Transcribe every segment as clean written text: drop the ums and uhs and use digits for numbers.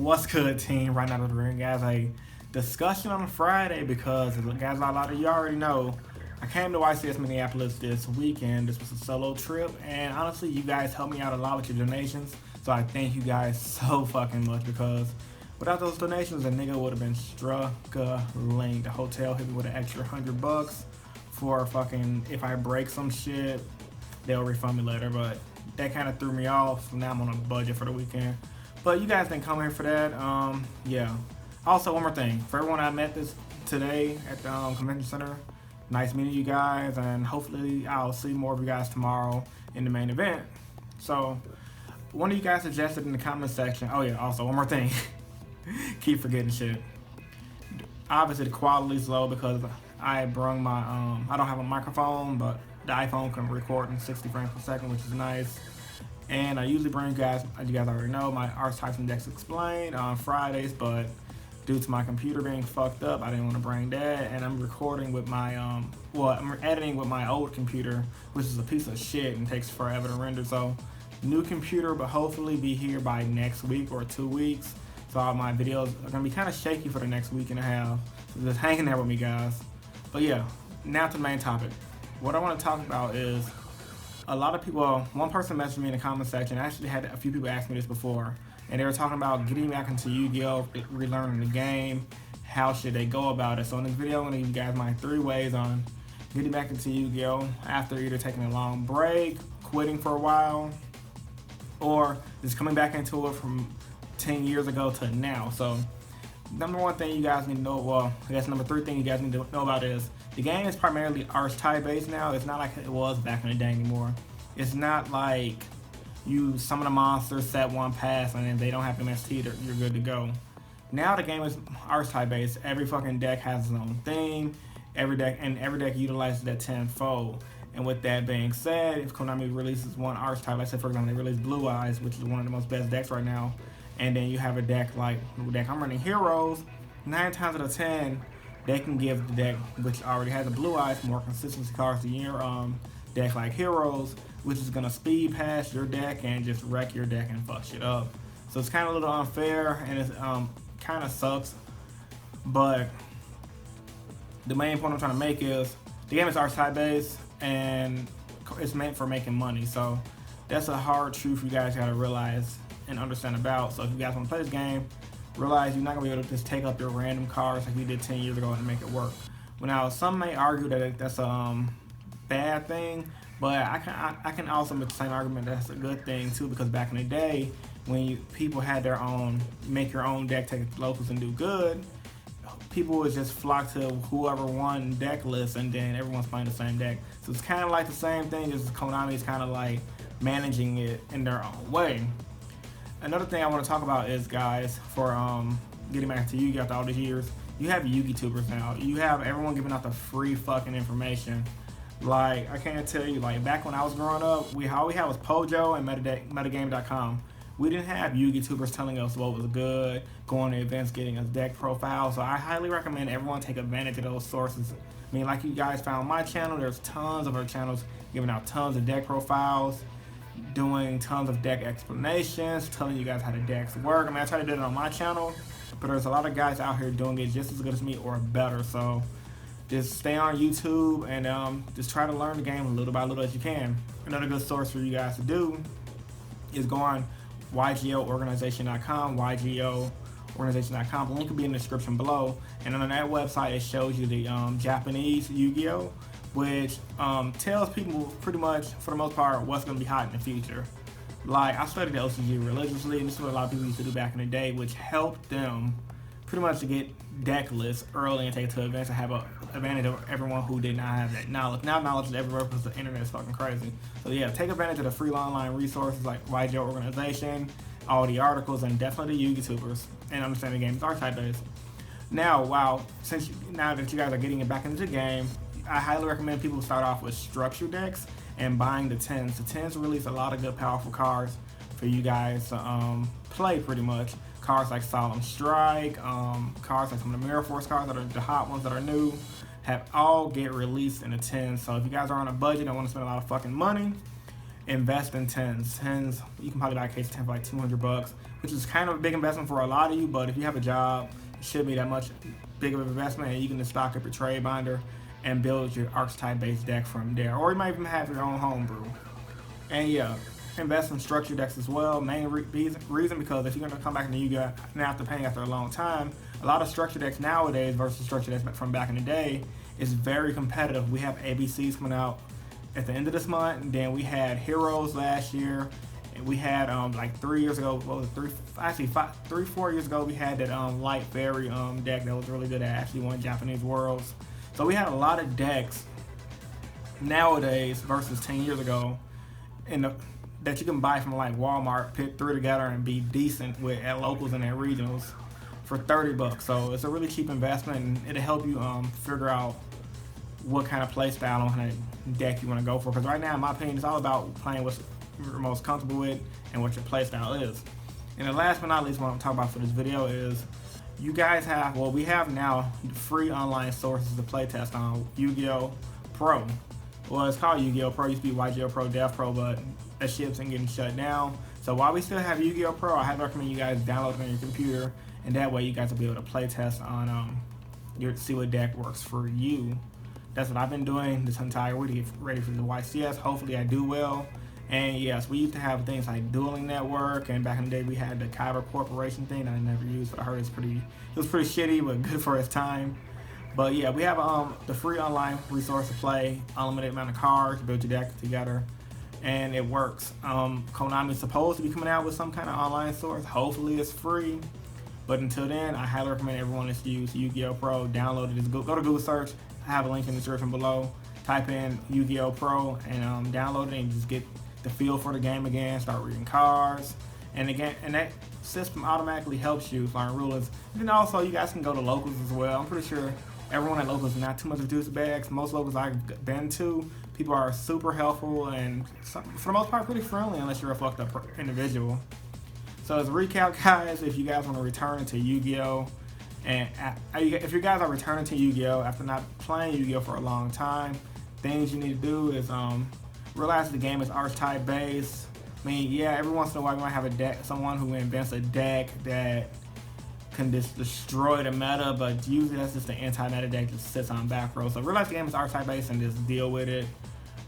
What's good, team? Right now, the ring, guys. A discussion on a Friday because, guys, a lot of you already know. I came to YCS Minneapolis this weekend. This was a solo trip, and honestly, you guys helped me out a lot with your donations. So I thank you guys so fucking much because without those donations, a nigga would have been struggling. The hotel hit me with an extra $100 for fucking if I break some shit, they'll refund me later. But that kind of threw me off. So now I'm on a budget for the weekend. But you guys didn't come here for that. Yeah. Also, one more thing. For everyone I met this today at the convention center, nice meeting you guys, and hopefully I'll see more of you guys tomorrow in the main event. So, one of you guys suggested in the comment section. Oh yeah. Also, one more thing. Keep forgetting shit. Obviously, the quality's low because I brung my I don't have a microphone, but the iPhone can record in 60 frames per second, which is nice. And I usually bring you guys, as you guys already know, my Archetypes Index Explained on Fridays, but due to my computer being fucked up, I didn't want to bring that. And I'm recording with my, I'm editing with my old computer, which is a piece of shit and takes forever to render. So, new computer, but hopefully be here by next week or 2 weeks. So all my videos are going to be kind of shaky for the next week and a half. So just hang in there with me, guys. But yeah, now to the main topic. What I want to talk about is a lot of people, one person messaged me in the comment section. I actually had a few people ask me this before, and they were talking about getting back into Yu-Gi-Oh, relearning the game, how should they go about it. So in this video, I'm going to give you guys my 3 ways on getting back into Yu-Gi-Oh after either taking a long break, quitting for a while, or just coming back into it from 10 years ago to now. So number one thing you guys need to know, well, I guess number 3 thing you guys need to know about is the game is primarily archetype based now. It's not like it was back in the day anymore. It's not like you summon a monster, set one pass, and then they don't have MST, you're good to go. Now the game is archetype based. Every fucking deck has its own theme. Every deck utilizes that tenfold. And with that being said, if Konami releases one archetype, like say for example they release Blue Eyes, which is one of the most best decks right now, and then you have a deck like the deck I'm running, Heroes, 9 times out of 10, they can give the deck, which already has the Blue Eyes, more consistency cards to your deck like Heroes, which is going to speed past your deck and just wreck your deck and fuck shit up. So it's kind of a little unfair, and it kind of sucks. But the main point I'm trying to make is the game is archetype based, and it's meant for making money. So that's a hard truth you guys got to realize and understand about. So if you guys want to play this game, realize you're not going to be able to just take up your random cards like you did 10 years ago and make it work. Well, now, some may argue that that's a bad thing, but I can also make the same argument that that's a good thing too, because back in the day, when people had their own, make your own deck, take it to locals and do good, people would just flock to whoever won deck list, and then everyone's playing the same deck. So it's kind of like the same thing, just Konami is kind of like managing it in their own way. Another thing I want to talk about is, guys, for getting back to Yu-Gi-Oh after all these years, you have Yu-Gi-Tubers now. You have everyone giving out the free fucking information. Like, I can't tell you, like, back when I was growing up, all we had was Pojo and metagame.com. We didn't have Yu-Gi-Tubers telling us what was good, going to events, getting us deck profiles. So I highly recommend everyone take advantage of those sources. I mean, like you guys found my channel, there's tons of other channels giving out tons of deck profiles, doing tons of deck explanations, telling you guys how the decks work. I mean, I try to do it on my channel, but there's a lot of guys out here doing it just as good as me or better. So just stay on YouTube and just try to learn the game little by little as you can. Another good source for you guys to do is go on YGOorganization.com, YGOorganization.com. The link will be in the description below. And on that website, it shows you the Japanese Yu-Gi-Oh, which tells people pretty much, for the most part, what's going to be hot in the future. Like, I studied the OCG religiously, and this is what a lot of people used to do back in the day, which helped them pretty much to get deck lists early and take it to events and have an advantage of everyone who did not have that knowledge. Now knowledge is everywhere because the internet is fucking crazy. So yeah, take advantage of the free online resources like YGO Organization, all the articles, and definitely the Yu-Gi-Tubers, and understand the game is archetype based. Now, now that you guys are getting it back into the game, I highly recommend people start off with structure decks and buying the 10s. The 10s release a lot of good, powerful cards for you guys to play pretty much. Cards like Solemn Strike, cards like some of the Mirror Force cards that are the hot ones that are new, have all get released in the 10s. So if you guys are on a budget and want to spend a lot of fucking money, invest in tens. Tens, you can probably buy a case of 10 for like $200, which is kind of a big investment for a lot of you. But if you have a job, it shouldn't be that much big of an investment, and you can just stock up your trade binder and build your archetype based deck from there. Or you might even have your own homebrew. And yeah, invest in structure decks as well. Main reason because if you're going to come back into Yu-Gi-Oh! Now after paying after a long time, a lot of structure decks nowadays versus structure decks from back in the day is very competitive. We have ABCs coming out at the end of this month, and then we had Heroes last year. And we had like 3 years ago, what was it, 4 years ago, we had that Light Fairy deck that was really good at actually won Japanese Worlds. So we had a lot of decks nowadays versus 10 years ago that you can buy from like Walmart, put 3 together and be decent with at locals and at regionals for $30. So it's a really cheap investment, and it'll help you figure out what kind of play style and what kind of deck you want to go for. Because right now, in my opinion, it's all about playing what you're most comfortable with and what your play style is. And the last but not least, what I'm talking about for this video is you guys have, well, we have now free online sources to play test on Yu-Gi-Oh! Pro. Well, it's called Yu-Gi-Oh! Pro. It used to be YGO Pro, Dev Pro, but that shit's been getting shut down. So while we still have Yu-Gi-Oh! Pro, I highly recommend you guys download it on your computer, and that way you guys will be able to play test on see what deck works for you. That's what I've been doing this entire week to get ready for the YCS. Hopefully I do well. And yes, we used to have things like Dueling Network, and back in the day we had the Kyber Corporation thing that I never used, but I heard it was pretty shitty, but good for its time. But yeah, we have the free online resource to play, unlimited amount of cards, build your deck together, and it works. Konami's supposed to be coming out with some kind of online source. Hopefully it's free. But until then, I highly recommend everyone to use Yu-Gi-Oh! Pro. Download it. Just go to Google search. I have a link in the description below. Type in Yu-Gi-Oh! Pro and download it and just get the feel for the game again. Start reading cards. And again, and that system automatically helps you learn rules. And then also, you guys can go to locals as well. I'm pretty sure everyone at locals is not too much of douchebags. Most locals I've been to, people are super helpful and for the most part pretty friendly unless you're a fucked up individual. So as a recap, guys, if you guys want to return to Yu-Gi-Oh! And if you guys are returning to Yu-Gi-Oh! After not playing Yu-Gi-Oh! For a long time, things you need to do is realize the game is archetype based. I mean, yeah, every once in a while you might have a deck, someone who invents a deck that can just destroy the meta, but usually that's just an anti-meta deck that sits on back row. So realize the game is archetype based and just deal with it.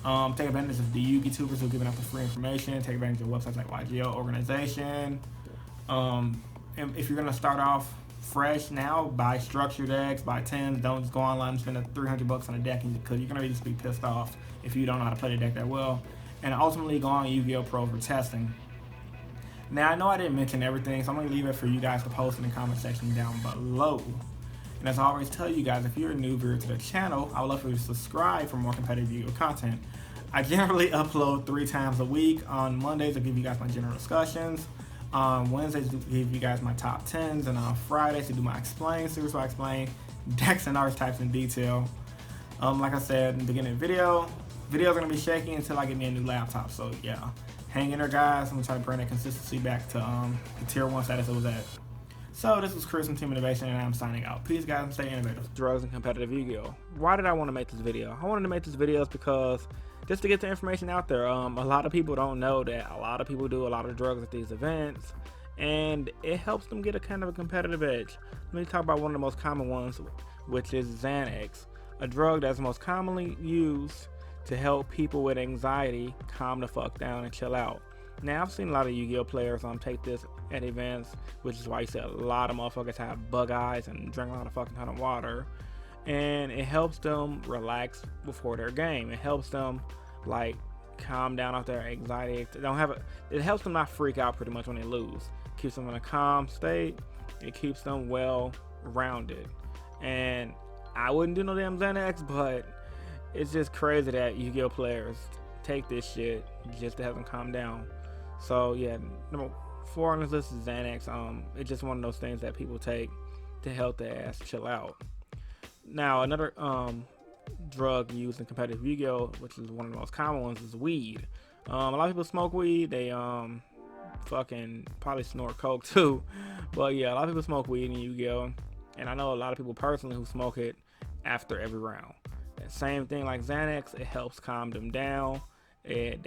Take advantage of the Yugi tubers who are giving out the free information. Take advantage of websites like YGO Organization. And if you're gonna start off fresh now, buy structure decks, buy 10s. Don't just go online and spend $300 on a deck because you're gonna just be pissed off if you don't know how to play the deck that well. And ultimately go on Yu-Gi-Oh! Pro for testing. Now I know I didn't mention everything, so I'm gonna leave it for you guys to post in the comment section down below. And as I always tell you guys, if you're a new viewer to the channel, I would love for you to subscribe for more competitive Yu-Gi-Oh! Content. I generally upload 3 times a week. On Mondays, I give you guys my general discussions. On Wednesdays, I give you guys my top 10s. And on Fridays, I do my explain series where I explain decks and archetypes in detail. Like I said in the beginning of the videos are going to be shaky until I get me a new laptop. So yeah, hang in there, guys. I'm going to try to bring that consistency back to the tier 1 status it was at. So this was Chris from Team Innovation, and I'm signing out. Peace, guys, and stay innovative. Drugs and competitive Yu-Gi-Oh! Why did I want to make this video? I wanted to make this video because just to get the information out there. A lot of people don't know that a lot of people do a lot of drugs at these events, and it helps them get a kind of a competitive edge. Let me talk about one of the most common ones, which is Xanax, a drug that's most commonly used to help people with anxiety calm the fuck down and chill out. Now, I've seen a lot of Yu-Gi-Oh! Players take this at events, which is why you see a lot of motherfuckers have bug eyes and drink a lot of fucking ton of water. And it helps them relax before their game. It helps them like calm down off their anxiety. It helps them not freak out pretty much when they lose. Keeps them in a calm state. It keeps them well rounded. And I wouldn't do no damn Xanax, but it's just crazy that Yu-Gi-Oh! Players take this shit just to have them calm down. So yeah, number 4 on this list is Xanax. It's just one of those things that people take to help their ass chill out. Now another drug used in competitive Yu-Gi-Oh!, which is one of the most common ones, is weed. A lot of people smoke weed. They fucking probably snort coke too. But yeah, a lot of people smoke weed in Yu-Gi-Oh! And I know a lot of people personally who smoke it after every round. And same thing like Xanax, it helps calm them down. They